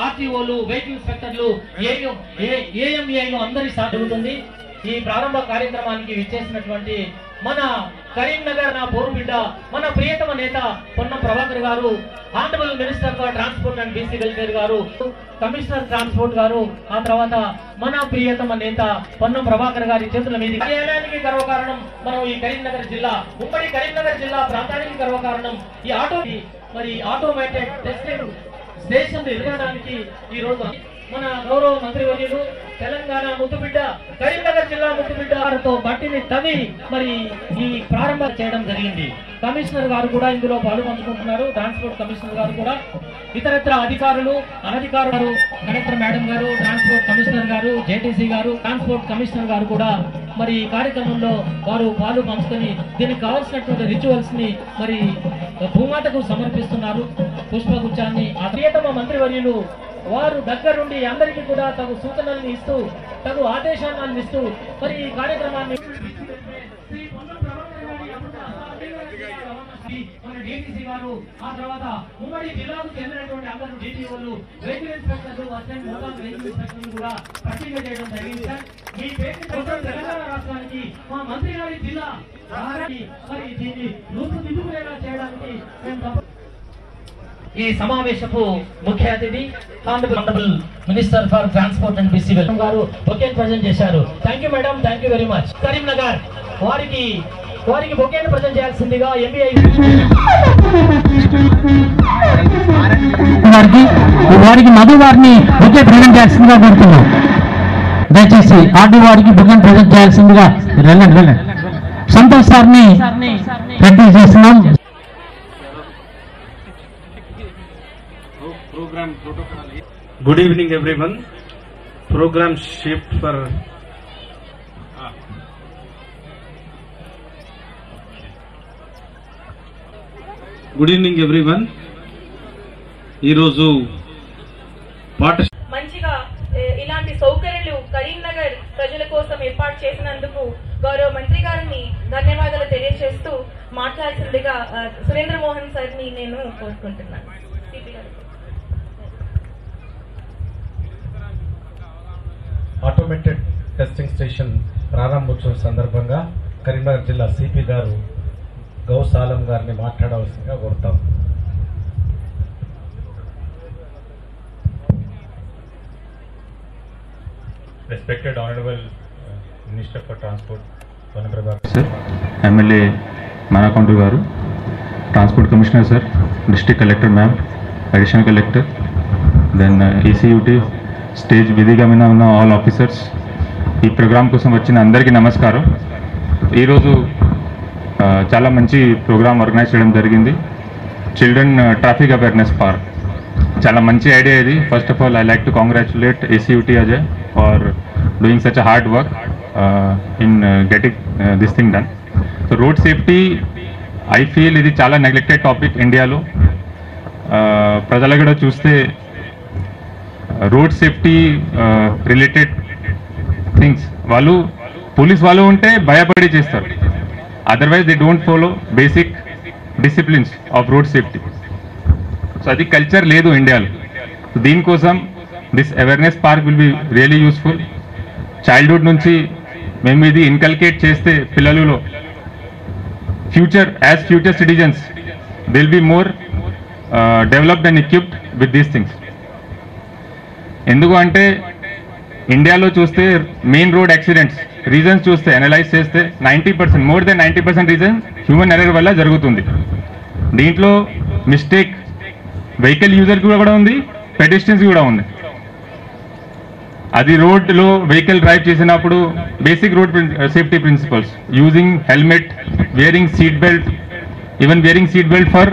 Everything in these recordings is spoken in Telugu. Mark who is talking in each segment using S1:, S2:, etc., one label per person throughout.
S1: ఆర్టీఓలు, వెహికల్ ఇన్స్పెక్టర్లు, ఏఎంఏలు అందరి సాగుతుంది. ఈ ప్రారంభ కార్యక్రమానికి విచ్చేసినటువంటి మన కరీంనగర్ నా పోరుబిడ్డ, మన ప్రియతమ నేత పొన్నం ప్రభాకర్ గారు, honourable minister for transport and BC welfare గారు, కమిషనర్ ట్రాన్స్పోర్ట్ గారు, ఆ తర్వాత మన ప్రియతమ నేత పొన్నం ప్రభాకర్ గారి చేతుల మీద కార్యాలయానికి గర్వకారణం మనం ఈ కరీంనగర్ జిల్లా, ఉమ్మడి కరీంనగర్ జిల్లా ప్రాంతానికి గర్వకారణం ఈ ఆటోమేటెడ్ టెస్టింగ్ స్టేషన్ ఎదగడానికి ఈ రోజు మన గౌరవ మంత్రివర్యులు తెలంగాణ ముద్దుబిడ్డ, కరీంనగర్ జిల్లా ముద్దుబిడ్డతో మట్టిని తవ్వి మరి ఈ ప్రారంభం చేయడం జరిగింది. కమిషనర్ గారు కూడా ఇందులో పాల్పంచుకుంటున్నారు. ట్రాన్స్పోర్ట్ కమిషనర్ గారు కూడా, ఇతరత్ర అధికారులు, అనధికారులు, కలెక్టర్ మేడం గారు, ట్రాన్స్పోర్ట్ కమిషనర్ గారు, జేటీసీ గారు, ట్రాన్స్పోర్ట్ కమిషనర్ గారు కూడా మరి ఈ కార్యక్రమంలో వారు పాలు పంచుకొని దీనికి కావాల్సినటువంటి రిచువల్స్ ని మరి భూమాతకు సమర్పిస్తున్నారు. పుష్పగుచ్చాన్ని ఆ ప్రియతమ మంత్రివర్యులు వారు దగ్గరుండి అందరికీ కూడా తగు సూచనలను ఇస్తూ, తగు ఆదేశాలను ఇస్తూ మరి ఈ కార్యక్రమాన్ని ఆ తర్వాత ఉమ్మడి జిల్లాకు చెందినటువంటి అందరూ డీటీఓలు, వెహికల్ ఇన్స్పెక్టర్లు, అసిస్టెంట్ మోటార్ వెహికల్ ఇన్స్పెక్టర్లు కూడా ప్రతిజ్ఞ చేయడం జరిగింది. సార్, మీ పేరు తెలంగాణ రాష్ట్రానికి మా మంత్రి గారి జిల్లా మరి దీన్ని రూపుదిద్దుకునేలా చేయడానికి మేము ఈ సమావేశపు ముఖ్య అతిథి honourable minister for transport and BC welfare గారు బొకేన్ ప్రజెంట్ చేశారు. Thank you madam, thank you very much. Karimnagar వారికి బొకేన్ ప్రజెంట్ చేయాల్సిందిగా ఎంబీఐ
S2: వారికి మధు వారిని బొకే ప్రజెంట్ చేయాల్సిందిగా కోరుతున్నాం. దయచేసి ఆర్డీ వారికి బొకేన్ ప్రజెంట్ చేయాల్సిందిగా వెళ్ళండి. సంతోష్ సార్ని ప్రజెంట్ చేస్తున్నాం.
S3: Good evening everyone. Program shift for Good evening everyone. ఈ రోజు
S4: మంచిగా ఇలాంటి సౌకర్యాలు కరీంనగర్ ప్రజల కోసం ఏర్పాటు చేసినందుకు గౌరవ మంత్రి గారిని ధన్యవాదాలు తెలియజేస్తూ మాట్లాడాల్సిందిగా సురేంద్ర మోహన్ సార్ని నేను కోరుకుంటున్నాను.
S5: ఆటోమేటెడ్ టెస్టింగ్ స్టేషన్ ప్రారంభోత్సవం సందర్భంగా కరీంనగర్ జిల్లా సిపి గారు గౌసాలం గారిని మాట్లాడవలసిందిగా కోరుతాం.
S6: Respected Honorable Minister for Transport, Sir, MLA Manakondu Garu, Transport Commissioner Sir, District Collector Ma'am, Additional Collector, then ECUT, Stage Vidiga Mina ఉన్న all officers, ఈ ప్రోగ్రామ్ కోసం వచ్చిన అందరికీ నమస్కారం. ఈరోజు చాలా మంచి ప్రోగ్రామ్ ఆర్గనైజ్ చేయడం జరిగింది. చిల్డ్రన్ ట్రాఫిక్ అవేర్నెస్ పార్క్ చాలా మంచి ఐడియా ఇది. First of all I like to congratulate ACUT Ajay for doing such a hard work in getting this thing done. So road safety I feel ఇది చాలా నెగ్లెక్టెడ్ టాపిక్ ఇండియాలో. ప్రజలు కూడా చూస్తే రోడ్ సేఫ్టీ రిలేటెడ్ థింగ్స్ వాళ్ళు పోలీస్ వాళ్ళు ఉంటే భయపడి చేస్తారు. Otherwise they don't follow basic disciplines of road safety. So అది కల్చర్ లేదు ఇండియాలో. దీనికోసం this awareness park will be really useful. Childhood నుంచి మేము ఇది ఇన్కల్కేట్ చేస్తే పిల్లలలో future citizens will be more developed and equipped with these things. ఎందుకు అంటే ఇండియాలో చూస్తే మెయిన్ రోడ్ యాక్సిడెంట్స్ రీజన్స్ చూస్తే అనలైజ్ చేస్తే 90%, more than 90% reason human error వల్ల జరుగుతుంది. దీంట్లో మిస్టేక్ వెహికల్ యూజర్ కూడా ఉంది, పెడెస్ట్రియన్స్ కూడా ఉంది. అది రోడ్లో వెహికల్ డ్రైవ్ చేసినప్పుడు basic road safety principles, using helmet, wearing seat belt, even wearing seat belt for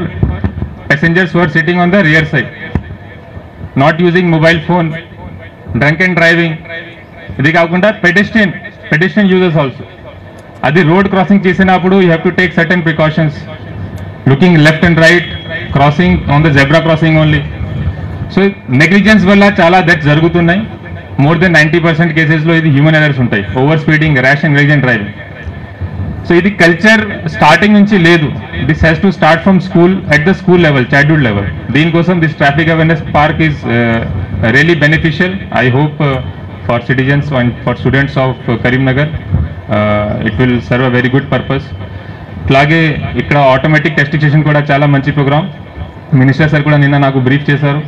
S6: passengers who are sitting on the rear side, not using mobile phone, drunken driving. ఇది కాకుండా pedestrian users also. అది రోడ్ క్రాసింగ్ చేసినప్పుడు you have to take certain precautions, looking left and right, crossing on the zebra crossing only. So negligence వల్ల చాలా డెత్స్ జరుగుతున్నాయి. మోర్ దెన్ 90% కేసెస్లో ఇది హ్యూమన్ ఎర్రర్స్ ఉంటాయి. Over speeding, rash and negligent driving. So ఇది కల్చర్ స్టార్టింగ్ నుంచి లేదు. This has to start from school, at the school level, childhood level. దీనికోసం this traffic awareness park is really beneficial. I hope for citizens and for students of Karimnagar it will serve a very good purpose. అలాగే ఇక్కడ ఆటోమేటిక్ టెస్టింగ్ స్టేషన్ కూడా చాలా మంచి ప్రోగ్రామ్. మినిస్టర్ సార్ కూడా నిన్న నాకు బ్రీఫ్ చేశారు.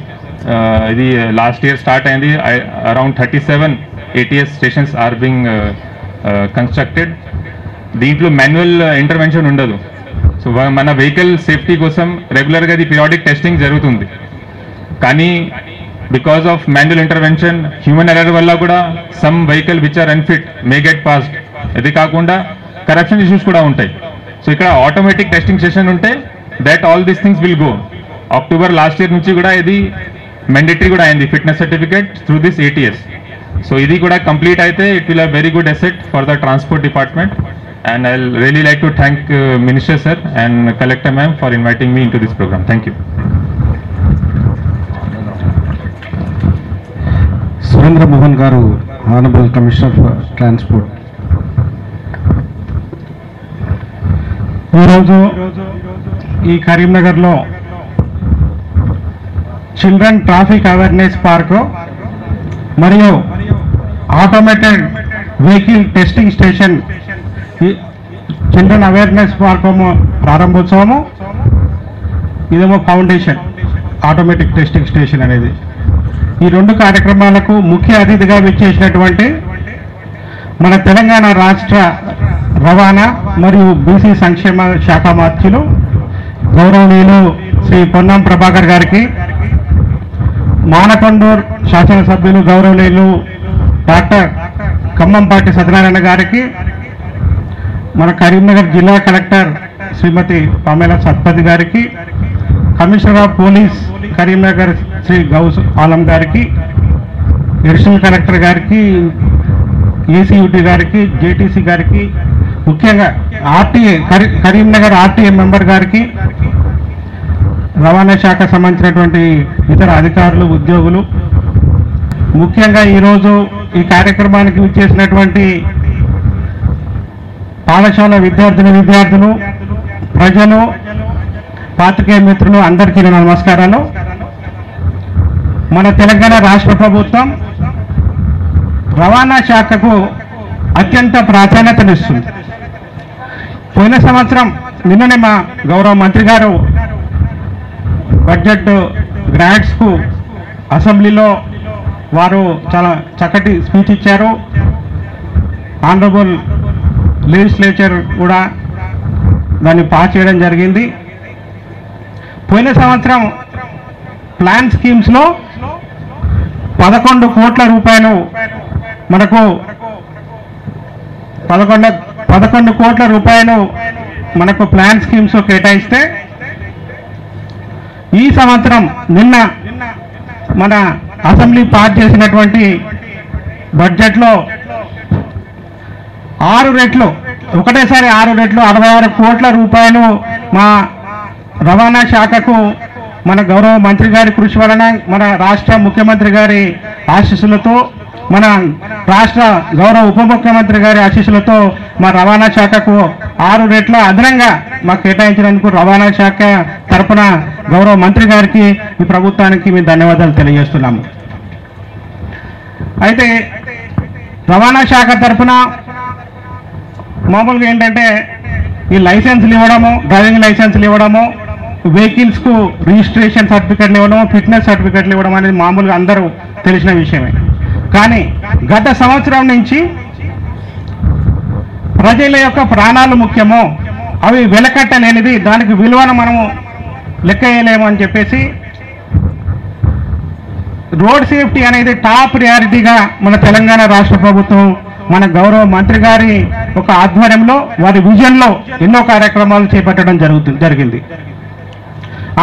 S6: ఇది లాస్ట్ ఇయర్ స్టార్ట్ అయింది. Around 37 ATS stations are being constructed. దీంట్లో మాన్యువల్ ఇంటర్వెన్షన్ ఉండదు. సో మన వెహికల్ సేఫ్టీ కోసం రెగ్యులర్గా ఇది పీరియాడిక్ టెస్టింగ్ జరుగుతుంది. కానీ because of manual intervention, human error వల్ల కూడా some vehicle which are unfit may get passed. ఇది కాకుండా కరప్షన్ ఇష్యూస్ కూడా ఉంటాయి. సో ఇక్కడ ఆటోమేటిక్ టెస్టింగ్ స్టేషన్ ఉంటే that all these things will go. October last year నుంచి కూడా ఇది మ్యాండేటరీ కూడా అయింది, fitness certificate through this ATS. So ఇది కూడా కంప్లీట్ అయితే it will very good asset for the transport department. And I'll really like to thank Minister Sir and Collector Ma'am for inviting me into this program. Thank you.
S7: Surendra Mohan Garu, Honorable Commissioner for Transport. ఈరోజు ఈ కరీంనగర్లో చిల్డ్రన్ ట్రాఫిక్ అవేర్నెస్ పార్కు మరియు automated vehicle testing station children awareness park ప్రారంభోత్సవము, ఇదేమో ఫౌండేషన్ ఆటోమేటిక్ టెస్టింగ్ స్టేషన్ అనేది. ఈ రెండు కార్యక్రమాలకు ముఖ్య అతిథిగా విచ్చేసినటువంటి మన తెలంగాణ రాష్ట్ర రవాణా మరియు బీసీ సంక్షేమ శాఖ మంత్రులు గౌరవనీయులు శ్రీ పొన్నం ప్రభాకర్ గారికి, మానకొండూరు శాసనసభ్యులు గౌరవనీయులు డాక్టర్ ఖమ్మంపాటి సత్యనారాయణ గారికి, మన కరీంనగర్ జిల్లా కలెక్టర్ శ్రీమతి పమేలా సత్పతి గారికి, commissioner of police Karimnagar Shri Gaush Alam గారికి, అడిషనల్ కలెక్టర్ గారికి, ఏసీయూటీ గారికి, జేటీసీ గారికి, ముఖ్యంగా ఆర్టీఏ కరీంనగర్ ఆర్టీఏ మెంబర్ గారికి, రవాణా శాఖ సంబంధించినటువంటి ఇతర అధికారులు, ఉద్యోగులు, ముఖ్యంగా ఈరోజు ఈ కార్యక్రమానికి విచ్చేసినటువంటి పాఠశాల విద్యార్థులు, ప్రజలు, పాత్రికేయ మిత్రులు అందరికీ నమస్కారాలు. మన తెలంగాణ రాష్ట్ర ప్రభుత్వం రవాణా శాఖకు అత్యంత ప్రాధాన్యతనిస్తుంది. పోయిన సంవత్సరం నిన్ననే మా గౌరవ మంత్రి గారు బడ్జెట్ గ్రాంట్స్కు అసెంబ్లీలో వారు చాలా చక్కటి స్పీచ్ ఇచ్చారు. ఆనరబుల్ లెజిస్లేచర్ కూడా దాన్ని పాస్ చేయడం జరిగింది. పోయిన సంవత్సరం ప్లాన్ స్కీమ్స్లో 11 కోట్ల రూపాయలు మనకు 11 కోట్ల రూపాయలు మనకు ప్లాన్ స్కీమ్స్ కేటాయిస్తే, ఈ సంవత్సరం నిన్న మన అసెంబ్లీ పాస్ చేసినటువంటి బడ్జెట్లో 6 రెట్లు, ఒకటేసారి 6 రెట్లు 66 కోట్ల రూపాయలు మా రవాణా శాఖకు మన గౌరవ మంత్రి గారి కృషి వలన, మన రాష్ట్ర ముఖ్యమంత్రి గారి ఆశీస్సులతో, మన రాష్ట్ర గౌరవ ఉప ముఖ్యమంత్రి గారి ఆశీస్సులతో మా రవాణా శాఖకు 6 రెట్ల అదనంగా మాకు కేటాయించినందుకు రవాణా శాఖ తరపున గౌరవ మంత్రి గారికి, ఈ ప్రభుత్వానికి మేము ధన్యవాదాలు తెలియజేస్తున్నాము. అయితే రవాణా శాఖ తరపున మామూలుగా ఏంటంటే ఈ లైసెన్సులు ఇవ్వడము, డ్రైవింగ్ లైసెన్సులు ఇవ్వడము, వెహికల్స్కు రిజిస్ట్రేషన్ సర్టిఫికెట్లు ఇవ్వడము, ఫిట్నెస్ సర్టిఫికెట్లు ఇవ్వడం అనేది మామూలుగా అందరూ తెలిసిన విషయమే. కానీ గత సంవత్సరం నుంచి ప్రజల యొక్క ప్రాణాలు ముఖ్యమో, అవి వెలకట్టలేనిది, దానికి విలువను మనము లెక్క వేయలేము అని చెప్పేసి రోడ్ సేఫ్టీ అనేది టాప్ ప్రయారిటీగా మన తెలంగాణ రాష్ట్ర ప్రభుత్వం మన గౌరవ మంత్రి గారి ఒక ఆధ్వర్యంలో, వారి విజన్లో ఎన్నో కార్యక్రమాలు చేపట్టడం జరిగింది.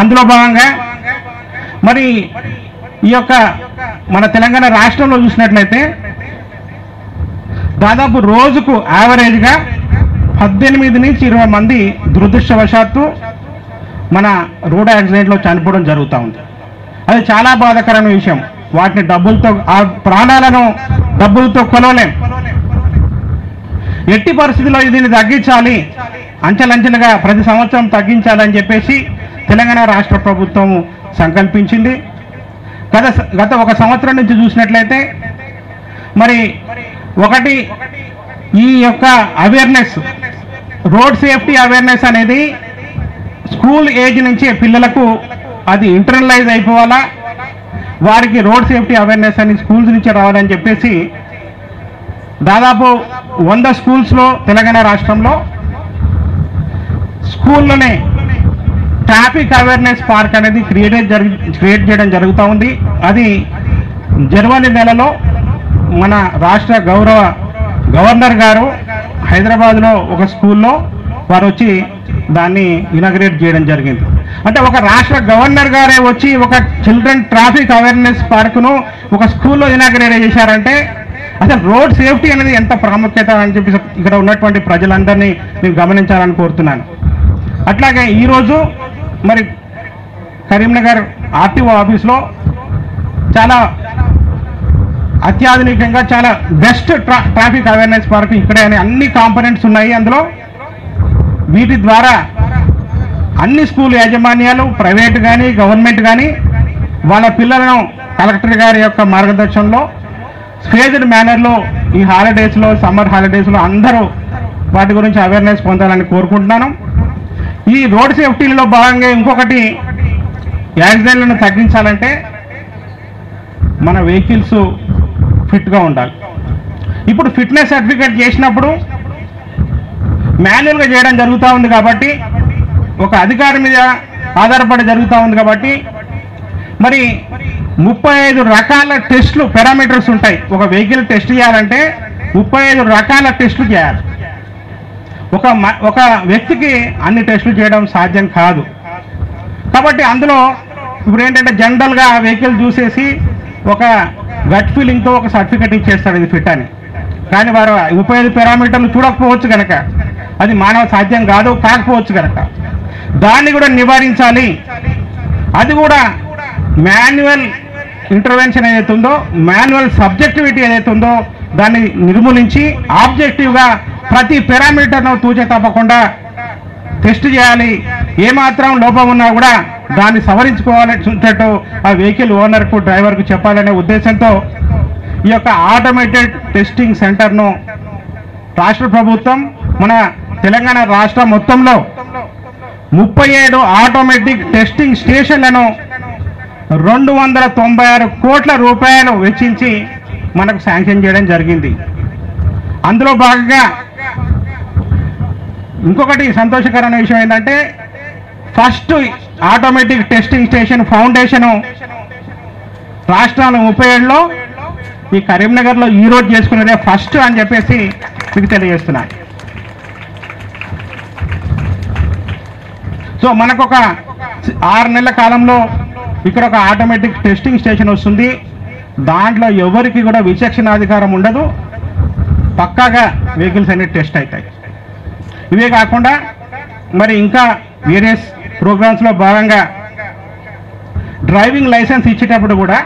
S7: అందులో భాగంగా మరి ఈ యొక్క మన తెలంగాణ రాష్ట్రంలో చూసినట్లయితే దాదాపు రోజుకు యావరేజ్గా 18 నుంచి 20 మంది దురదృష్టవశాత్తు మన రోడ్ యాక్సిడెంట్లో చనిపోవడం జరుగుతూ ఉంది. అది చాలా బాధాకరమైన విషయం. వాటిని డబ్బులతో, ఆ ప్రాణాలను డబ్బులతో కొలవలేం. ఎట్టి పరిస్థితుల్లో దీన్ని తగ్గించాలి, అంచెలంచెలుగా ప్రతి సంవత్సరం తగ్గించాలని చెప్పేసి తెలంగాణ రాష్ట్ర ప్రభుత్వం సంకల్పించింది. గత ఒక సంవత్సరం నుంచి చూసినట్లయితే మరి ఒకటి ఈ యొక్క అవేర్నెస్, రోడ్ సేఫ్టీ అవేర్నెస్ అనేది స్కూల్ ఏజ్ నుంచి పిల్లలకు అది ఇంటర్నలైజ్ అయిపోవాలా, వారికి రోడ్ సేఫ్టీ అవేర్నెస్ అని స్కూల్స్ నుంచి రావాలని చెప్పేసి దాదాపు 100 స్కూల్స్లో తెలంగాణ రాష్ట్రంలో స్కూల్లోనే ట్రాఫిక్ అవేర్నెస్ పార్క్ అనేది క్రియేట్ చేయడం జరుగుతూ ఉంది. అది జనవరి నెలలో మన రాష్ట్ర గవర్నర్ గారు హైదరాబాద్లో ఒక స్కూల్లో వారు వచ్చి దాన్ని ఇనాగ్రేట్ చేయడం జరిగింది. అంటే ఒక రాష్ట్ర గవర్నర్ గారే వచ్చి ఒక చిల్డ్రన్ ట్రాఫిక్ అవేర్నెస్ పార్కును ఒక స్కూల్లో ఇనాగ్రేట్ చేశారంటే అసలు రోడ్ సేఫ్టీ అనేది ఎంత ప్రాముఖ్యత అని చెప్పి ఇక్కడ ఉన్నటువంటి ప్రజలందరినీ నేను గమనించాలని కోరుతున్నాను. అట్లాగే ఈరోజు మరి కరీంనగర్ ఆర్టీఓ ఆఫీస్లో చాలా అత్యాధునికంగా చాలా బెస్ట్ ట్రాఫిక్ అవేర్నెస్ పార్క్ ఇక్కడే అన్ని కాంపోనెంట్స్ ఉన్నాయి. అందులో వీటి ద్వారా అన్ని స్కూల్ యాజమాన్యాలు ప్రైవేట్ కానీ గవర్నమెంట్ కానీ వాళ్ళ పిల్లలను కలెక్టర్ గారి యొక్క మార్గదర్శనంలో స్పేజ్డ్ మేనర్లో ఈ హాలిడేస్లో, సమ్మర్ హాలిడేస్లో అందరూ వాటి గురించి అవేర్నెస్ పొందాలని కోరుకుంటున్నాను. ఈ రోడ్ సేఫ్టీలో భాగంగా ఇంకొకటి, యాక్సిడెంట్లను తగ్గించాలంటే మన వెహికల్స్ ఫిట్గా ఉండాలి. ఇప్పుడు ఫిట్నెస్ సర్టిఫికేట్ చేసినప్పుడు మాన్యువల్గా చేయడం జరుగుతూ ఉంది కాబట్టి, ఒక అధికారి మీద ఆధారపడి జరుగుతూ ఉంది కాబట్టి మరి 35 రకాల టెస్టులు, పారామీటర్స్ ఉంటాయి. ఒక వెహికల్ టెస్ట్ చేయాలంటే 35 రకాల టెస్టులు చేయాలి. ఒక వ్యక్తికి అన్ని టెస్టులు చేయడం సాధ్యం కాదు. కాబట్టి అందులో ఇప్పుడు ఏంటంటే జనరల్గా ఆ వెహికల్ చూసేసి ఒక గట్ ఫీలింగ్తో ఒక సర్టిఫికెట్ ఇచ్చేస్తాడు ఇది ఫిట్ అని. కానీ వారు 35 పారామీటర్లు చూడకపోవచ్చు కనుక అది మానవ సాధ్యం కాకపోవచ్చు కనుక దాన్ని కూడా నివారించాలి. అది కూడా మాన్యువల్ ఇంటర్వెన్షన్ ఏదైతే ఉందో, మాన్యువల్ సబ్జెక్టివిటీ ఏదైతే ఉందో దాన్ని నిర్మూలించి ఆబ్జెక్టివ్గా ప్రతి పారామీటర్ను తూచే తప్పకుండా టెస్ట్ చేయాలి. ఏమాత్రం లోపం ఉన్నా కూడా దాన్ని సవరించుకోవాలనేటట్టు ఆ వెహికల్ ఓనర్కు, డ్రైవర్కు చెప్పాలనే ఉద్దేశంతో ఈ యొక్క ఆటోమేటెడ్ టెస్టింగ్ సెంటర్ను రాష్ట్ర ప్రభుత్వం మన తెలంగాణ రాష్ట్రం మొత్తంలో 37 ఆటోమేటిక్ టెస్టింగ్ స్టేషన్లను 296 కోట్ల రూపాయలు వెచ్చించి మనకు శాంక్షన్ చేయడం జరిగింది. అందులో భాగంగా ఇంకొకటి సంతోషకరమైన విషయం ఏంటంటే first automatic testing station foundation రాష్ట్రంలో 37లో ఈ కరీంనగర్లో ఈరోజు చేసుకునేదే ఫస్ట్ అని చెప్పేసి మీకు తెలియజేస్తున్నా. సో మనకు ఒక 6 నెలల కాలంలో ఇక్కడ ఒక ఆటోమేటిక్ టెస్టింగ్ స్టేషన్ వస్తుంది. దాంట్లో ఎవరికి కూడా విచక్షణాధికారం ఉండదు, పక్కాగా వెహికల్స్ అనేవి టెస్ట్ అవుతాయి. ఇవే కాకుండా మరి ఇంకా వేరియస్ ప్రోగ్రామ్స్లో భాగంగా డ్రైవింగ్ లైసెన్స్ ఇచ్చేటప్పుడు కూడా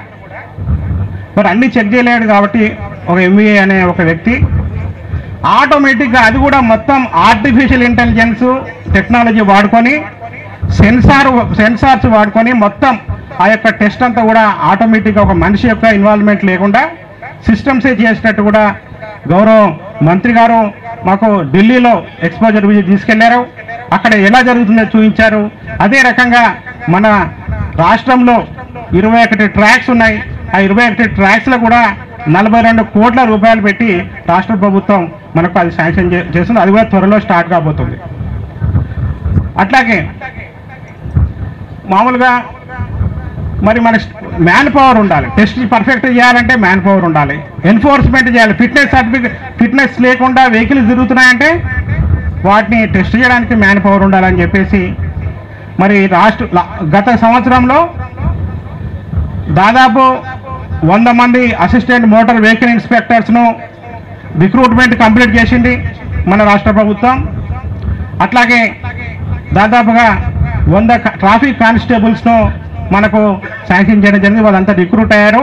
S7: మరి అన్నీ చెక్ చేయలేడు కాబట్టి ఒక ఎంబీఏ అనే ఒక వ్యక్తి ఆటోమేటిక్గా అది కూడా మొత్తం ఆర్టిఫిషియల్ ఇంటెలిజెన్స్ టెక్నాలజీ వాడుకొని సెన్సార్స్ వాడుకొని మొత్తం ఆ యొక్క టెస్ట్ అంతా కూడా ఆటోమేటిక్గా ఒక మనిషి యొక్క ఇన్వాల్వ్మెంట్ లేకుండా సిస్టమ్సే చేసినట్టు కూడా గౌరవ మంత్రి గారు మాకు ఢిల్లీలో ఎక్స్పోజర్ విజిట్ తీసుకెళ్లారు. అక్కడ ఎలా జరుగుతుందో చూపించారు. అదే రకంగా మన రాష్ట్రంలో 21 ట్రాక్స్ ఉన్నాయి. ఆ 21 ట్రాక్స్లో కూడా 42 కోట్ల రూపాయలు పెట్టి రాష్ట్ర ప్రభుత్వం మనకు అది శాంక్షన్ చేస్తుంది. అది కూడా త్వరలో స్టార్ట్ కాబోతుంది. అట్లాగే మామూలుగా మరి మన మ్యాన్ పవర్ ఉండాలి. టెస్ట్ పర్ఫెక్ట్ చేయాలంటే మ్యాన్ పవర్ ఉండాలి. ఎన్ఫోర్స్మెంట్ చేయాలి. ఫిట్నెస్ లేకుండా వెహికల్స్ తిరుగుతున్నాయంటే వాటిని టెస్ట్ చేయడానికి మ్యాన్ పవర్ ఉండాలని చెప్పేసి మరి గత సంవత్సరంలో దాదాపు 100 మంది అసిస్టెంట్ మోటార్ వెహికల్ ఇన్స్పెక్టర్స్ను రిక్రూట్మెంట్ కంప్లీట్ చేసింది మన రాష్ట్ర ప్రభుత్వం. అట్లాగే దాదాపుగా 100 ట్రాఫిక్ కానిస్టేబుల్స్ను మనకు శాంక్షన్ చేయడం జరిగింది. వాళ్ళంతా రిక్రూట్ అయ్యారు.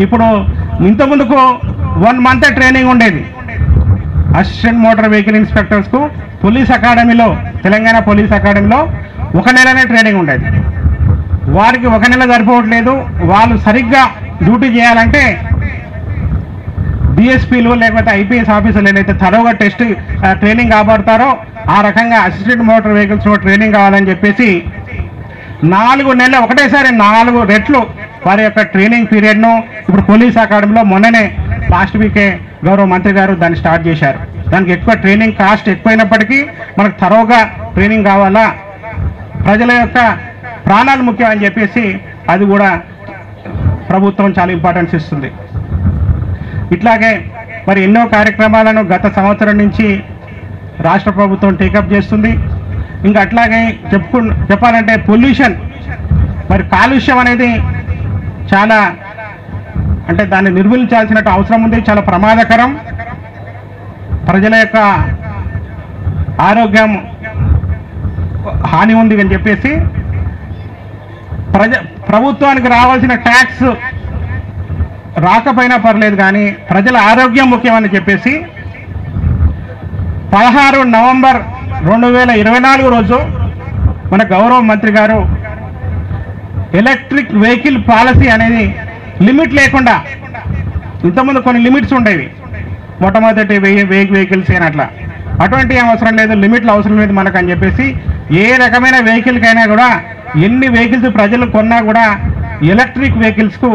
S7: ఇప్పుడు ఇంతకుముందుకు 1 మంత్ ట్రైనింగ్ ఉండేది. అసిస్టెంట్ మోటార్ వెహికల్ ఇన్స్పెక్టర్స్కు పోలీస్ అకాడమీలో, తెలంగాణ పోలీస్ అకాడమీలో 1 నెలనే ట్రైనింగ్ ఉండేది. వారికి 1 నెల సరిపోవట్లేదు. వాళ్ళు సరిగ్గా డ్యూటీ చేయాలంటే డిఎస్పీలు లేకపోతే ఐపీఎస్ ఆఫీసర్లు ఏదైతే తరోగా టెస్ట్ ట్రైనింగ్ కాబడతారో ఆ రకంగా అసిస్టెంట్ మోటార్ వెహికల్స్లో ట్రైనింగ్ కావాలని చెప్పేసి 4 నెలలు ఒకటేసారి 4 రెట్లు వారి యొక్క ట్రైనింగ్ పీరియడ్ను ఇప్పుడు పోలీస్ అకాడమీలో మొన్ననే లాస్ట్ వీకే గౌరవ మంత్రి గారు దాన్ని స్టార్ట్ చేశారు. దానికి ఎక్కువ ట్రైనింగ్ కాస్ట్ ఎక్కువైనప్పటికీ మనకు తరోగా ట్రైనింగ్ కావాలా, ప్రజల యొక్క ప్రాణాలు ముఖ్యం అని చెప్పేసి అది కూడా ప్రభుత్వం చాలా ఇంపార్టెన్స్ ఇస్తుంది. ఇట్లాగే మరి ఎన్నో కార్యక్రమాలను గత సంవత్సరం నుంచి రాష్ట్ర ప్రభుత్వం టేకప్ చేస్తుంది. ఇంకా అట్లాగే చెప్పాలంటే పొల్యూషన్, మరి కాలుష్యం అనేది చాలా అంటే దాన్ని నిర్మూలించాల్సినట్టు అవసరం ఉంది. చాలా ప్రమాదకరం. ప్రజల యొక్క ఆరోగ్యం హాని ఉంది అని చెప్పేసి ప్రభుత్వానికి రావాల్సిన ట్యాక్స్ రాకపోయినా పర్లేదు కానీ ప్రజల ఆరోగ్యం ముఖ్యమని చెప్పేసి 16 నవంబర్ 2024 రోజు మన గౌరవ మంత్రి గారు ఎలక్ట్రిక్ వెహికల్ పాలసీ అనేది లిమిట్ లేకుండా, ఇంతకుముందు కొన్ని లిమిట్స్ ఉండేవి, మొట్టమొదటి వెహికల్స్ అని అటువంటి అవసరం లేదు, లిమిట్లు అవసరం లేదు మనకు అని చెప్పేసి ఏ రకమైన వెహికల్కైనా కూడా ఎన్ని వెహికల్స్ ప్రజలు కొన్నా కూడా ఎలక్ట్రిక్ వెహికల్స్కు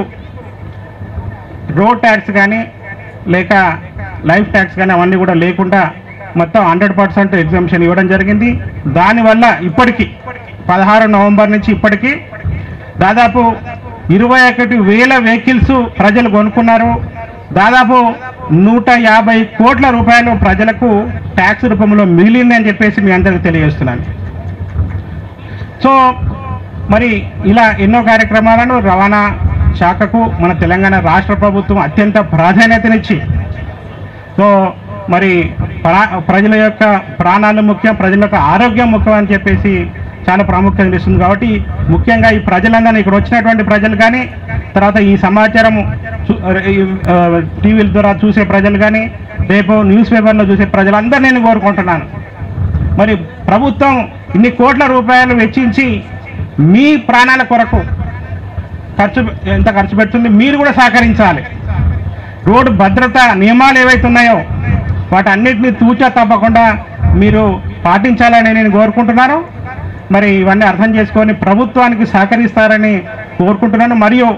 S7: రోడ్ ట్యాక్స్ కానీ లేక లైఫ్ ట్యాక్స్ కానీ అవన్నీ కూడా లేకుండా మొత్తం 100% ఎగ్జామ్షన్ ఇవ్వడం జరిగింది. దానివల్ల ఇప్పటికీ 16 నవంబర్ నుంచి ఇప్పటికీ దాదాపు 21,000 వెహికల్స్ ప్రజలు కొనుక్కున్నారు. దాదాపు 150 కోట్ల రూపాయలు ప్రజలకు ట్యాక్స్ రూపంలో మిగిలిందని చెప్పేసి మీ అందరికీ తెలియజేస్తున్నాను. సో మరి ఇలా ఎన్నో కార్యక్రమాలను రవాణా శాఖకు మన తెలంగాణ రాష్ట్ర ప్రభుత్వం అత్యంత ప్రాధాన్యతనిచ్చి, సో మరి ప్రజల యొక్క ప్రాణాలు ముఖ్యం, ప్రజల యొక్క ఆరోగ్యం ముఖ్యం అని చెప్పేసి చాలా ప్రాముఖ్యత ఇస్తుంది. కాబట్టి ముఖ్యంగా ఈ ప్రజలందరినీ ఇక్కడ వచ్చినటువంటి ప్రజలు కానీ, తర్వాత ఈ సమాచారం టీవీల ద్వారా చూసే ప్రజలు కానీ, రేపు న్యూస్ పేపర్లో చూసే ప్రజలందరినీ నేను కోరుకుంటున్నాను. మరి ప్రభుత్వం ఇన్ని కోట్ల రూపాయలు వెచ్చించి మీ ప్రాణాల కొరకు ఎంత ఖర్చు పెడుతుంది, మీరు కూడా సహకరించాలి. రోడ్డు భద్రత నియమాలు ఏవైతే ఉన్నాయో వాటన్నిటిని తూచా తప్పకుండా మీరు పాటించాలని నేను కోరుకుంటున్నాను. మరి ఇవన్నీ అర్థం చేసుకొని ప్రభుత్వానికి సహకరిస్తారని కోరుకుంటున్నాను. మరియు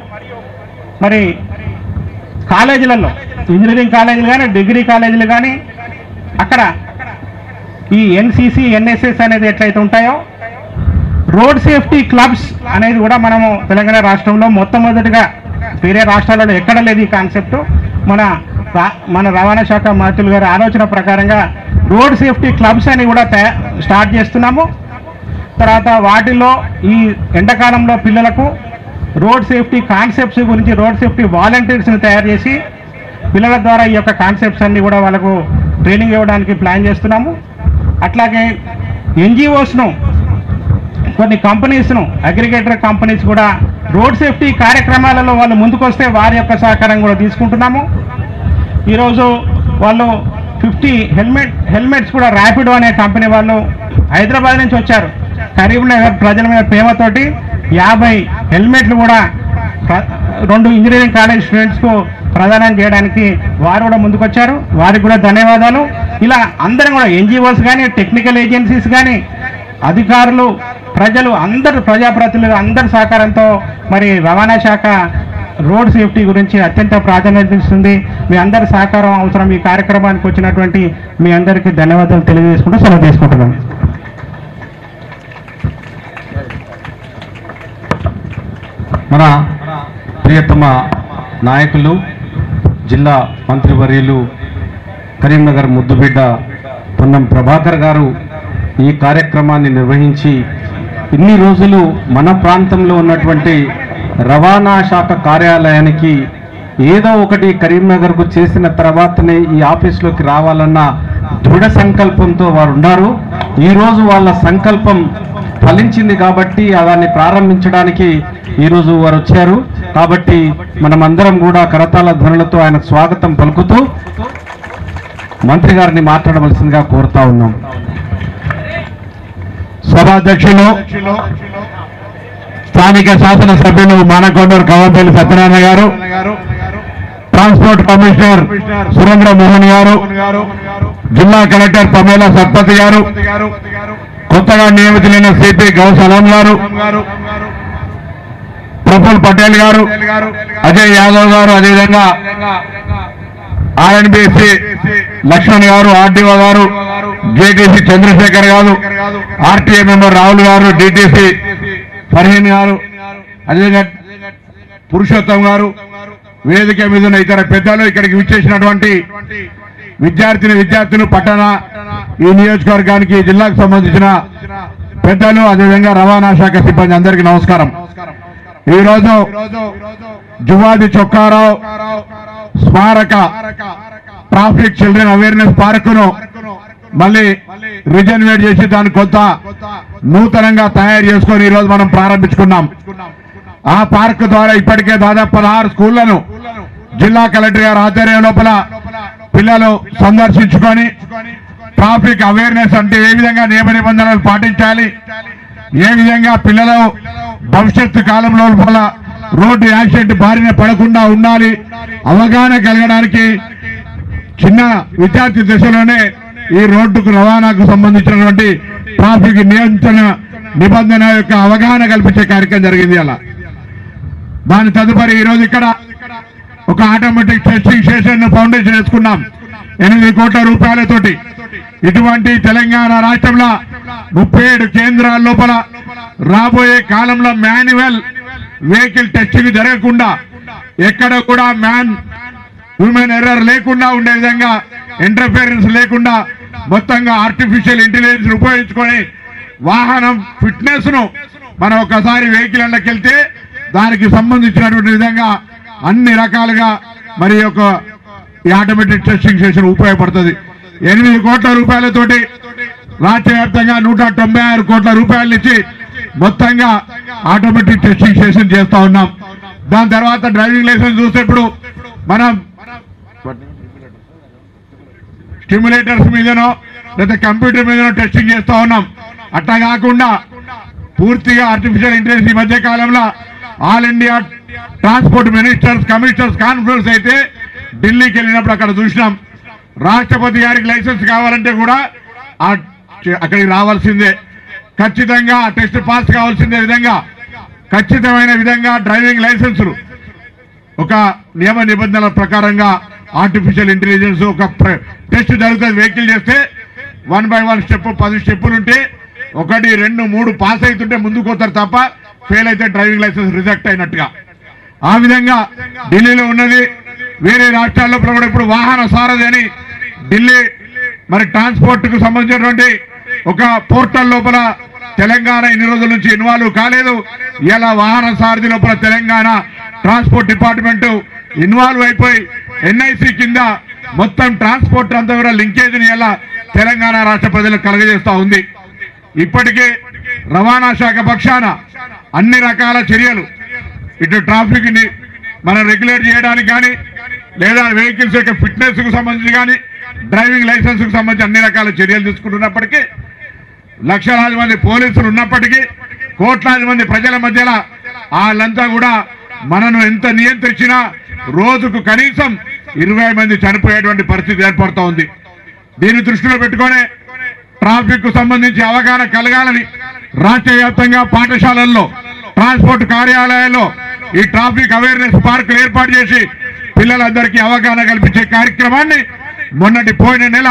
S7: మరి కాలేజీలలో, ఇంజనీరింగ్ కాలేజీలు కానీ, డిగ్రీ కాలేజీలు కానీ, అక్కడ ఈ ఎన్సీసీ ఎన్ఎస్ఎస్ అనేది ఎట్లయితే ఉంటాయో రోడ్ సేఫ్టీ క్లబ్స్ అనేది కూడా మనము తెలంగాణ రాష్ట్రంలో మొట్టమొదటిగా, వేరే రాష్ట్రాలలో ఎక్కడ లేదు ఈ కాన్సెప్ట్, మన రవాణా శాఖ మంత్రులు గారి ఆలోచన ప్రకారంగా రోడ్ సేఫ్టీ క్లబ్స్ అని కూడా స్టార్ట్ చేస్తున్నాము. తర్వాత వాటిలో ఈ ఎండాకాలంలో పిల్లలకు రోడ్ సేఫ్టీ కాన్సెప్ట్స్ గురించి రోడ్ సేఫ్టీ వాలంటీర్స్ని తయారు చేసి పిల్లల ద్వారా ఈ యొక్క కాన్సెప్ట్స్ అన్ని కూడా వాళ్ళకు ట్రైనింగ్ ఇవ్వడానికి ప్లాన్ చేస్తున్నాము. అట్లాగే ఎన్జిఓస్ను, కొన్ని కంపెనీస్ను, అగ్రిగేటర్ కంపెనీస్ కూడా రోడ్ సేఫ్టీ కార్యక్రమాలలో వాళ్ళు ముందుకొస్తే వారి యొక్క సహకారం కూడా తీసుకుంటున్నాము. ఈరోజు వాళ్ళు 50 హెల్మెట్స్ కూడా ర్యాపిడో అనే కంపెనీ వాళ్ళు హైదరాబాద్ నుంచి వచ్చారు. కరీంనగర్ ప్రజల మీద ప్రేమతోటి 50 హెల్మెట్లు కూడా 2 ఇంజనీరింగ్ కాలేజ్ స్టూడెంట్స్కు ప్రదానం చేయడానికి వారు కూడా ముందుకొచ్చారు. వారికి కూడా ధన్యవాదాలు. ఇలా అందరం కూడా ఎన్జిఓస్ కానీ, టెక్నికల్ ఏజెన్సీస్ కానీ, అధికారులు, ప్రజలు అందరూ, ప్రజాప్రతినిధులు అందరి సహకారంతో మరి రవాణా శాఖ రోడ్ సేఫ్టీ గురించి అత్యంత ప్రాధాన్యత ఇస్తుంది. మీ అందరి సహకారం అవసరం. ఈ కార్యక్రమానికి వచ్చినటువంటి మీ అందరికీ ధన్యవాదాలు తెలియజేసుకుంటూ సెలవు తీసుకుంటున్నాను.
S3: మన ప్రియతమ నాయకులు, జిల్లా మంత్రివర్యులు, కరీంనగర్ ముద్దుబిడ్డ పొన్నం ప్రభాకర్ గారు ఈ కార్యక్రమాన్ని నిర్వహించి ఇన్ని రోజులు మన ప్రాంతంలో ఉన్నటువంటి రవాణా శాఖ కార్యాలయానికి ఏదో ఒకటి కరీంనగర్కు చేసిన తర్వాతనే ఈ ఆఫీస్లోకి రావాలన్న దృఢ సంకల్పంతో వారు ఉన్నారు. ఈరోజు వాళ్ళ సంకల్పం ఫలించింది కాబట్టి దాన్ని ప్రారంభించడానికి ఈరోజు వారు వచ్చారు. కాబట్టి మనమందరం కూడా కరతాళ ధ్వనులతో ఆయన స్వాగతం పలుకుతూ మంత్రి గారిని మాట్లాడవలసిందిగా కోరుతా ఉన్నాం.
S7: సభాధ్యక్షులు స్థానిక శాసనసభ్యులు మానకొండూరు కవంపల్లి సత్యనారాయణ గారు, ట్రాన్స్పోర్ట్ కమిషనర్ సురేంద్ర మోహన్ గారు, జిల్లా కలెక్టర్ పమేలా సత్పతి గారు, కొత్తగా నియమితులైన సిపి గౌసలం గారు, ప్రఫుల్ పటేల్ గారు, అజయ్ యాదవ్ గారు, అదేవిధంగా ఆర్ఎన్బిసి లక్ష్మణ్ గారు, ఆర్డీఓ గారు, జేటీసీ చంద్రశేఖర్ గారు, ఆర్టీఏ మెంబర్ రాహుల్ గారు, డిటిసి ఫర్హీన్ గారు, అదేవిధంగా పురుషోత్తం గారు, వేదిక మీద ఉన్న ఇతర పెద్దలు, ఇక్కడికి విచ్చేసినటువంటి విద్యార్థులు, పట్టణ ఈ నియోజకవర్గానికి జిల్లాకు సంబంధించిన పెద్దలు, అదేవిధంగా రవాణా శాఖ సిబ్బంది అందరికీ నమస్కారం. ఈరోజు జువాది చొక్కారావు స్మారక ట్రాఫిక్ చిల్డ్రన్ అవేర్నెస్ పార్కును మళ్ళీ రిజనరేట్ చేసి దాన్ని కొత్త నూతనంగా తయారు చేసుకొని ఈరోజు మనం ప్రారంభించుకున్నాం. ఆ పార్క్ ద్వారా ఇప్పటికే దాదాపు 16 స్కూళ్లను జిల్లా కలెక్టర్ గారి ఆధ్వర్యం లోపల పిల్లలు సందర్శించుకొని ట్రాఫిక్ అవేర్నెస్ అంటే ఏ విధంగా నియమ నిబంధనలు పాటించాలి, ఏ విధంగా పిల్లలు భవిష్యత్తు కాలంలో రోడ్డు యాక్సిడెంట్ బారిన పడకుండా ఉండాలి, అవగాహన కలగడానికి చిన్న విద్యార్థి దశలోనే ఈ రోడ్డుకు రవాణాకు సంబంధించినటువంటి ట్రాఫిక్ నియంత్రణ నిబంధన యొక్క అవగాహన కల్పించే కార్యక్రమం జరిగింది. అలా దాని తదుపరి ఈరోజు ఇక్కడ ఒక ఆటోమేటిక్ టెస్టింగ్ స్టేషన్ ఫౌండేషన్ వేసుకున్నాం 8 కోట్ల రూపాయలతోటి. ఇటువంటి తెలంగాణ రాష్ట్రంలో 37 కేంద్రాల లోపల రాబోయే కాలంలో మాన్యువల్ వెహికల్ టెస్టింగ్ జరగకుండా, ఎక్కడ కూడా హ్యూమన్ ఎర్రర్ లేకుండా ఉండే విధంగా, ఇంటర్ఫిరెన్స్ లేకుండా మొత్తంగా ఆర్టిఫిషియల్ ఇంటెలిజెన్స్ ఉపయోగించుకొని వాహనం ఫిట్నెస్ ను మనం ఒకసారి వెహికల్ అన్నకి వెళ్తే దానికి సంబంధించినటువంటి విధంగా అన్ని రకాలుగా మరి యొక్క ఈ ఆటోమేటిక్ టెస్టింగ్ స్టేషన్ ఉపయోగపడుతుంది. 8 కోట్ల రూపాయలతోటి రాష్ట్ర వ్యాప్తంగా 196 కోట్ల రూపాయలు ఇచ్చి మొత్తంగా ఆటోమేటిక్ టెస్టింగ్ స్టేషన్ చేస్తా ఉన్నాం. దాని తర్వాత డ్రైవింగ్ లైసెన్స్ చూసేప్పుడు మనం స్టిమ్యులేటర్స్ మీదనో లేదా కంప్యూటర్ మీదనో టెస్టింగ్ చేస్తా ఉన్నాం. అట్లా కాకుండా పూర్తిగా ఆర్టిఫిషియల్ ఇంటెలిజెన్స్ ఈ మధ్య కాలంలో all India transport ministers commissioners conference అయితే ఢిల్లీకి వెళ్ళినప్పుడు అక్కడ చూసినాం. రాష్ట్రపతి గారికి లైసెన్స్ కావాలంటే కూడా అక్కడికి రావాల్సిందే, ఖచ్చితంగా టెస్ట్ పాస్ కావాల్సిందే విధంగా ఖచ్చితమైన విధంగా డ్రైవింగ్ లైసెన్సులు ఒక నియమ నిబంధనల ప్రకారంగా ఆర్టిఫిషియల్ ఇంటెలిజెన్స్ ఒక టెస్ట్ జరుగుతుంది. వెహికల్ చేస్తే 1 by 1 స్టెప్ 10 స్టెప్పులు ఉంటే 1, 2, 3 పాస్ అవుతుంటే ముందుకు పోతారు తప్ప ఫెయిల్ అయితే డ్రైవింగ్ లైసెన్స్ రిజెక్ట్ అయినట్టుగా. ఆ విధంగా ఢిల్లీలో ఉన్నది. వేరే రాష్ట్రాల్లో కూడా ఇప్పుడు వాహన సారథి అని ఢిల్లీ మరి ట్రాన్స్పోర్ట్ కు సంబంధించినటువంటి ఒక పోర్టల్ లోపల తెలంగాణ ఇన్ని రోజుల నుంచి ఇన్వాల్వ్ కాలేదు. ఇలా వాహన సారథి లోపల తెలంగాణ ట్రాన్స్పోర్ట్ డిపార్ట్మెంట్ ఇన్వాల్వ్ అయిపోయి ఎన్ఐసి కింద మొత్తం ట్రాన్స్పోర్ట్ అంతా కూడా లింకేజ్ ని ఎలా తెలంగాణ రాష్ట్ర ప్రజలకు కలుగజేస్తా ఉంది. ఇప్పటికే రవాణా శాఖ పక్షాన అన్ని రకాల చర్యలు ఇటు ట్రాఫిక్ ని మనం రెగ్యులేట్ చేయడానికి కానీ లేదా వెహికల్స్ యొక్క ఫిట్నెస్ కు సంబంధించి కానీ డ్రైవింగ్ లైసెన్స్ కు సంబంధించి అన్ని రకాల చర్యలు తీసుకుంటున్నప్పటికీ, లక్షలాది మంది పోలీసులు ఉన్నప్పటికీ, కోట్లాది మంది ప్రజల మధ్యలో వాళ్ళంతా కూడా మనను ఎంత నియంత్రించినా రోజుకు కనీసం 20 మంది చనిపోయేటువంటి పరిస్థితి ఏర్పడుతూ ఉంది. దీన్ని దృష్టిలో పెట్టుకునే ట్రాఫిక్ కు సంబంధించి అవగాహన కలగాలని రాష్ట్ర వ్యాప్తంగా పాఠశాలల్లో, ట్రాన్స్పోర్ట్ కార్యాలయాల్లో ఈ ట్రాఫిక్ అవేర్నెస్ పార్కులు ఏర్పాటు చేసి పిల్లలందరికీ అవగాహన కల్పించే కార్యక్రమాన్ని పోయిన నెల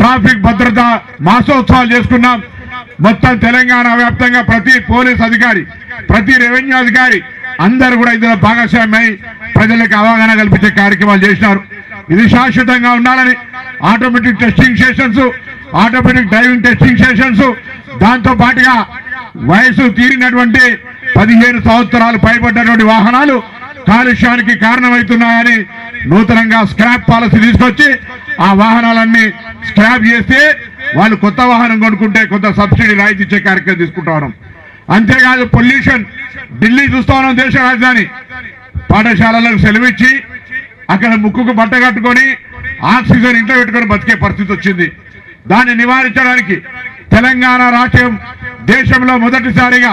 S7: ట్రాఫిక్ భద్రత మాసోత్సవాలు చేసుకున్నాం. మొత్తం తెలంగాణ వ్యాప్తంగా ప్రతి పోలీస్ అధికారి, ప్రతి రెవెన్యూ అధికారి అందరూ కూడా ఇందులో భాగస్వామ్యమై ప్రజలకు అవగాహన కల్పించే కార్యక్రమాలు చేసినారు. ఇది శాశ్వతంగా ఉండాలని automatic testing stations, automatic driving testing stations, దాంతో పాటుగా వయసు తీరినటువంటి 15 సంవత్సరాలు పైబడ్డటువంటి వాహనాలు కాలుష్యానికి కారణమవుతున్నాయని నూతనంగా స్క్రాప్ పాలసీ తీసుకొచ్చి ఆ వాహనాలన్నీ స్క్రాప్ చేస్తే వాళ్ళు కొత్త వాహనం కొనుక్కుంటే కొంత సబ్సిడీ రాయితీ ఇచ్చే కార్యక్రమం తీసుకుంటా ఉన్నాం. అంతేకాదు పొల్యూషన్, ఢిల్లీ చూస్తా ఉన్నాం, దేశ రాజధాని, పాఠశాలలకు సెలవిచ్చి అక్కడ ముక్కుకు బట్ట కట్టుకొని
S8: ఆక్సిజన్ ఇంట్లో పెట్టుకొని బతికే పరిస్థితి వచ్చింది. దాన్ని నివారించడానికి తెలంగాణ రాష్ట్రం దేశంలో మొదటిసారిగా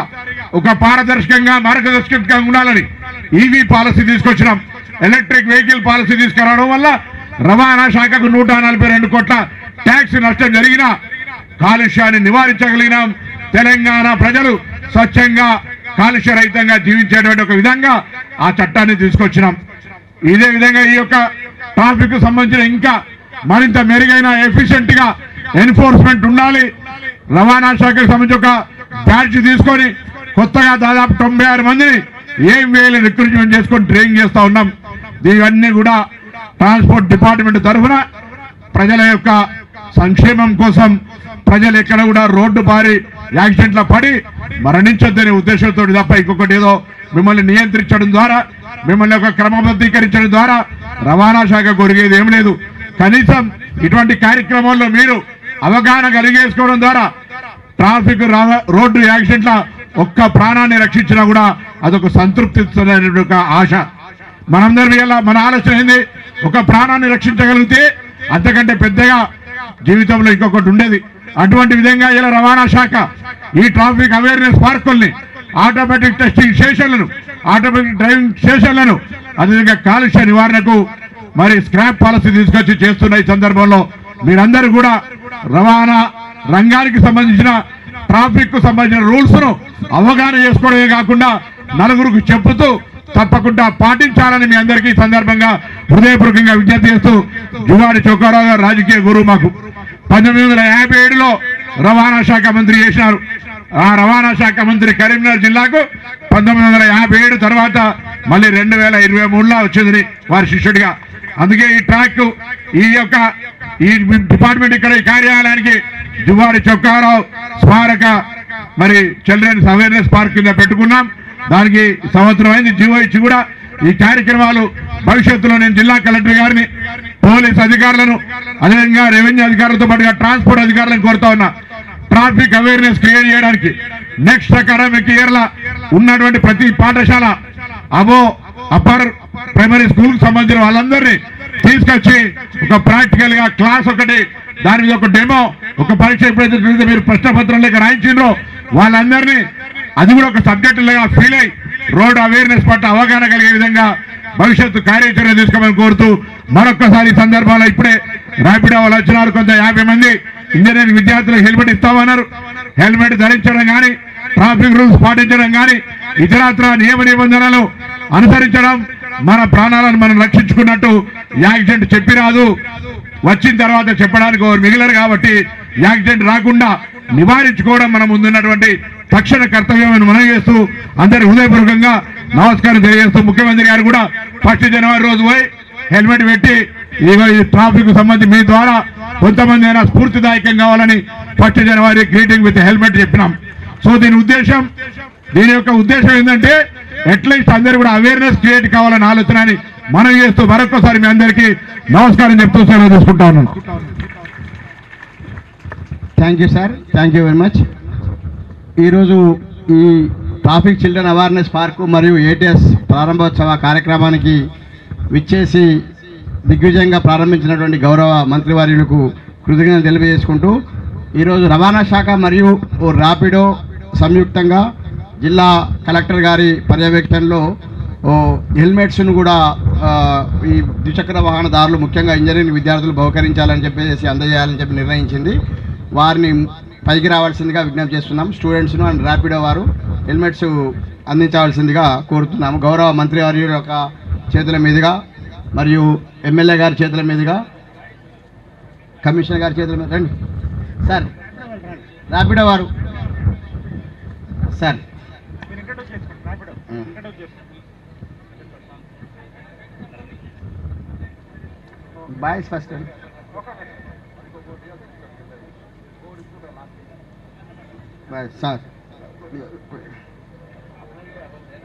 S8: ఒక పారదర్శకంగా మార్గదర్శకంగా ఉండాలని ఈవీ పాలసీ తీసుకొచ్చినాం. ఎలక్ట్రిక్ వెహికల్ పాలసీ తీసుకురావడం వల్ల రవాణా శాఖకు 142 కోట్ల ట్యాక్స్ నష్టం జరిగినా కాలుష్యాన్ని నివారించగలిగినాం. తెలంగాణ ప్రజలు స్వచ్ఛంగా కాలుష్య రహితంగా జీవించేటువంటి ఒక విధంగా ఆ చట్టాన్ని తీసుకొచ్చినాం. ఇదే విధంగా ఈ యొక్క ట్రాఫిక్ సంబంధించిన ఇంకా మరింత మెరుగైన ఎఫిషియెంట్ గా ఎన్ఫోర్స్మెంట్ ఉండాలి. రవాణా శాఖకు సంబంధించి ఒక బ్యాడ్జ్ తీసుకొని కొత్తగా దాదాపు 96 మందిని ఏం వేయాలి రిక్రూట్మెంట్ చేసుకొని ట్రైనింగ్ చేస్తా ఉన్నాం. ఇవన్నీ కూడా ట్రాన్స్పోర్ట్ డిపార్ట్మెంట్ తరఫున ప్రజల యొక్క సంక్షేమం కోసం ప్రజలు ఎక్కడ కూడా రోడ్డు బారి యాక్సిడెంట్ల పడి మరణించొద్దనే ఉద్దేశంతో తప్ప ఇంకొకటి ఏదో మిమ్మల్ని నియంత్రించడం ద్వారా మిమ్మల్ని ఒక క్రమబద్ధీకరించడం ద్వారా రవాణా శాఖ కొరిగేది ఏం లేదు. కనీసం ఇటువంటి కార్యక్రమాల్లో మీరు అవగాహన కలిగేసుకోవడం ద్వారా ట్రాఫిక్ రోడ్డు యాక్సిడెంట్ల ఒక్క ప్రాణాన్ని రక్షించినా కూడా అదొక సంతృప్తి ఇస్తున్న ఒక ఆశ. మనందరి మన ఆలోచన ఏంది, ఒక ప్రాణాన్ని రక్షించగలిగితే అంతకంటే పెద్దగా జీవితంలో ఇంకొకటి ఉండేది. అటువంటి విధంగా ఇలా రవాణా శాఖ ఈ ట్రాఫిక్ అవేర్నెస్ పార్కుల్ని, ఆటోమేటిక్ టెస్టింగ్ స్టేషన్లను, ఆటోమేటిక్ డ్రైవింగ్ స్టేషన్లను, అదేవిధంగా కాలుష్య నివారణకు మరి స్క్రాప్ పాలసీ తీసుకొచ్చి చేస్తున్న ఈ సందర్భంలో మీరందరూ కూడా రవాణా రంగానికి సంబంధించిన ట్రాఫిక్ కు సంబంధించిన రూల్స్ ను అవగాహన చేసుకోవడమే కాకుండా నలుగురికి చెప్పుతూ తప్పకుండా పాటించాలని మీ అందరికీ ఈ సందర్భంగా హృదయపూర్వకంగా విజ్ఞప్తి చేస్తూ, జువాడి చౌకారావు గారు రాజకీయ గురువు మాకు 1957లో రవాణా శాఖ మంత్రి చేసినారు. ఆ రవాణా శాఖ మంత్రి కరీంనగర్ జిల్లాకు 1957 తర్వాత మళ్ళీ 2023లో వచ్చింది వారి శిష్యుడిగా. అందుకే ఈ ట్రాక్ ఈ డిపార్ట్మెంట్ ఇక్కడ ఈ కార్యాలయానికి జువాడి చౌకారావు స్మారక మరి చిల్డ్రన్స్ అవేర్నెస్ పార్క్ కింద పెట్టుకున్నాం. దానికి సంవత్సరం అయింది జీవో ఇచ్చి కూడా. ఈ కార్యక్రమాలు భవిష్యత్తులో నేను జిల్లా కలెక్టర్ గారిని, పోలీస్ అధికారులను, అదేవిధంగా రెవెన్యూ అధికారులతో పాటుగా ట్రాన్స్పోర్ట్ అధికారులను కోరుతా ఉన్నా, ట్రాఫిక్ అవేర్నెస్ క్రియేట్ చేయడానికి నెక్స్ట్ అకాడమిక్ ఇయర్ లా ఉన్నటువంటి ప్రతి పాఠశాల అప్పర్ ప్రైమరీ స్కూల్ కు సంబంధించిన వాళ్ళందరినీ తీసుకొచ్చి ఒక ప్రాక్టికల్ గా క్లాస్ ఒకటి, దాని మీద ఒక డెమో, ఒక పరీక్ష ఎప్పుడైతే మీరు ప్రశ్నపత్రం లేక రాయించిండ్రో వాళ్ళందరినీ అది కూడా ఒక సబ్జెక్ట్ లాగా ఫీల్ అయ్యి రోడ్ అవేర్నెస్ పట్ల అవగాహన కలిగే విధంగా భవిష్యత్తు కార్యాచరణ తీసుకోమని కోరుతూ మరొక్కసారి ఈ సందర్భంలో ఇప్పుడే ర్యాపిడో వాళ్ళు వచ్చినారు. కొంత 50 మంది ఇంజనీరింగ్ విద్యార్థులకు హెల్మెట్ ఇస్తామన్నారు. హెల్మెట్ ధరించడం కానీ, ట్రాఫిక్ రూల్స్ పాటించడం కానీ, ఇతరత్ర నియమ నిబంధనలు అనుసరించడం మన ప్రాణాలను మనం రక్షించుకున్నట్టు. యాక్సిడెంట్ చెప్పి రాదు, వచ్చిన తర్వాత చెప్పడానికి వారు మిగిలరు. కాబట్టి యాక్సిడెంట్ రాకుండా నివారించుకోవడం మనం ముందున్నటువంటి తక్షణ కర్తవ్యం మనం చేస్తూ అందరి హృదయపూర్వకంగా నమస్కారం తెలియజేస్తూ, ముఖ్యమంత్రి గారు కూడా 1 జనవరి రోజు పోయి హెల్మెట్ పెట్టి ఈ ట్రాఫిక్ సంబంధించి మీ ద్వారా కొంతమంది అయినా స్ఫూర్తిదాయకం కావాలని 1 జనవరి గ్రీటింగ్ విత్ హెల్మెట్ చెప్పినాం. సో దీని యొక్క ఉద్దేశం ఏంటంటే అట్లీస్ట్ అందరూ కూడా అవేర్నెస్ క్రియేట్ కావాలని ఆలోచనని మనం చేస్తూ మరొకసారి మీ అందరికీ నమస్కారం చెప్తూ సెలవు తీసుకుంటా ఉన్నాను.
S9: Thank you sir, thank you very much. ఈరోజు ఈ ట్రాఫిక్ చిల్డ్రన్ అవేర్నెస్ పార్కు మరియు ఏటీఎస్ ప్రారంభోత్సవ కార్యక్రమానికి విచ్చేసి దిగ్విజయంగా ప్రారంభించినటువంటి గౌరవ మంత్రివర్యులకు కృతజ్ఞతలు తెలియజేసుకుంటూ, ఈరోజు రవాణా శాఖ మరియు ర్యాపిడో సంయుక్తంగా జిల్లా కలెక్టర్ గారి పర్యవేక్షణలో హెల్మెట్స్ను కూడా ఈ ద్విచక్ర వాహనదారులు ముఖ్యంగా ఇంజనీరింగ్ విద్యార్థులు బహుకరించాలని చెప్పేసి అందజేయాలని చెప్పి నిర్ణయించింది. వారిని పైకి రావాల్సిందిగా విజ్ఞప్తి చేస్తున్నాం. స్టూడెంట్స్ను అండ్ ర్యాపిడో వారు హెల్మెట్స్ అందించవలసిందిగా కోరుతున్నాము. గౌరవ మంత్రి వారి యొక్క చేతుల మీదుగా మరియు ఎమ్మెల్యే గారి చేతుల మీదుగా, కమిషనర్ గారి చేతుల మీద రండి సార్. ర్యాపిడో వారు సార్, బాయ్స్ ఫస్ట్ సార్.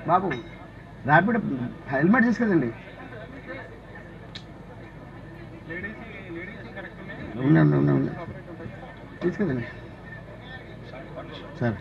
S9: బాబు ర్యాపిడ్ హెల్మెట్ తీసుకెళ్ళండి. ఉండండి తీసుకెళ్ళండి సార్.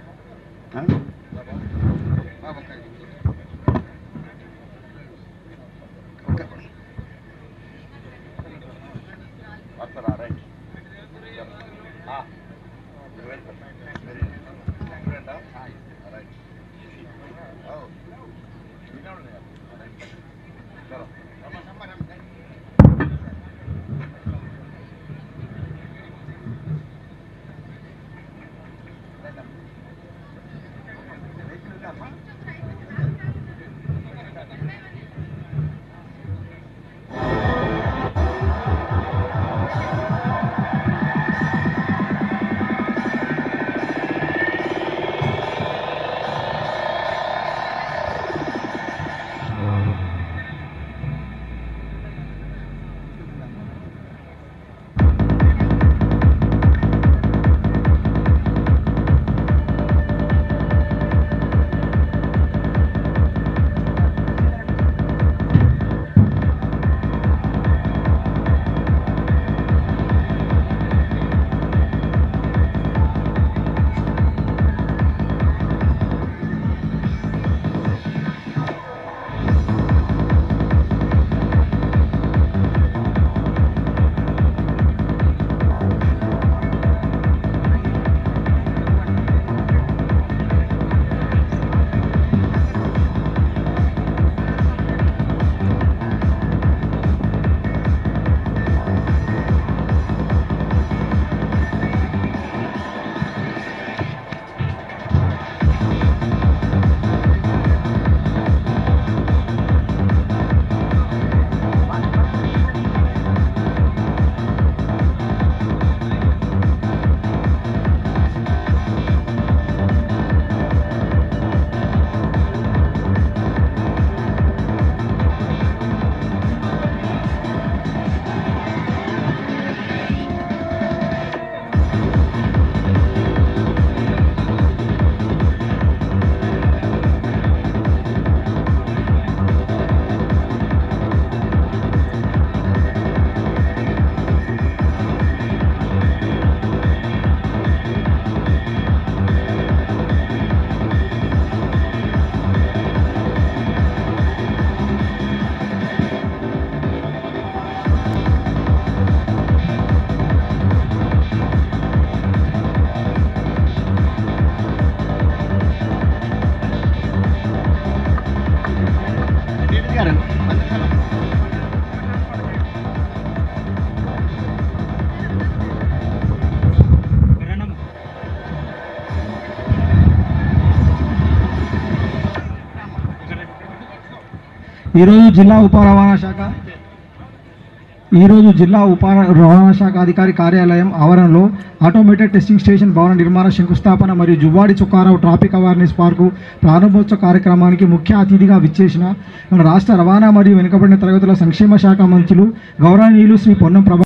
S10: ఈరోజు జిల్లా ఉప రవాణా శాఖ అధికారి కార్యాలయం ఆవరణలో ఆటోమేటెడ్ టెస్టింగ్ స్టేషన్ భవన నిర్మాణ శంకుస్థాపన మరియు జువ్వాడి చుక్కారావు ట్రాఫిక్ అవేర్నెస్ పార్కు ప్రారంభోత్సవ కార్యక్రమానికి ముఖ్య అతిథిగా విచ్చేసిన మన రాష్ట్ర రవాణా మరియు వెనుకబడిన తరగతుల సంక్షేమ శాఖ మంత్రులు గౌరవనీయులు శ్రీ పొన్నం ప్రభా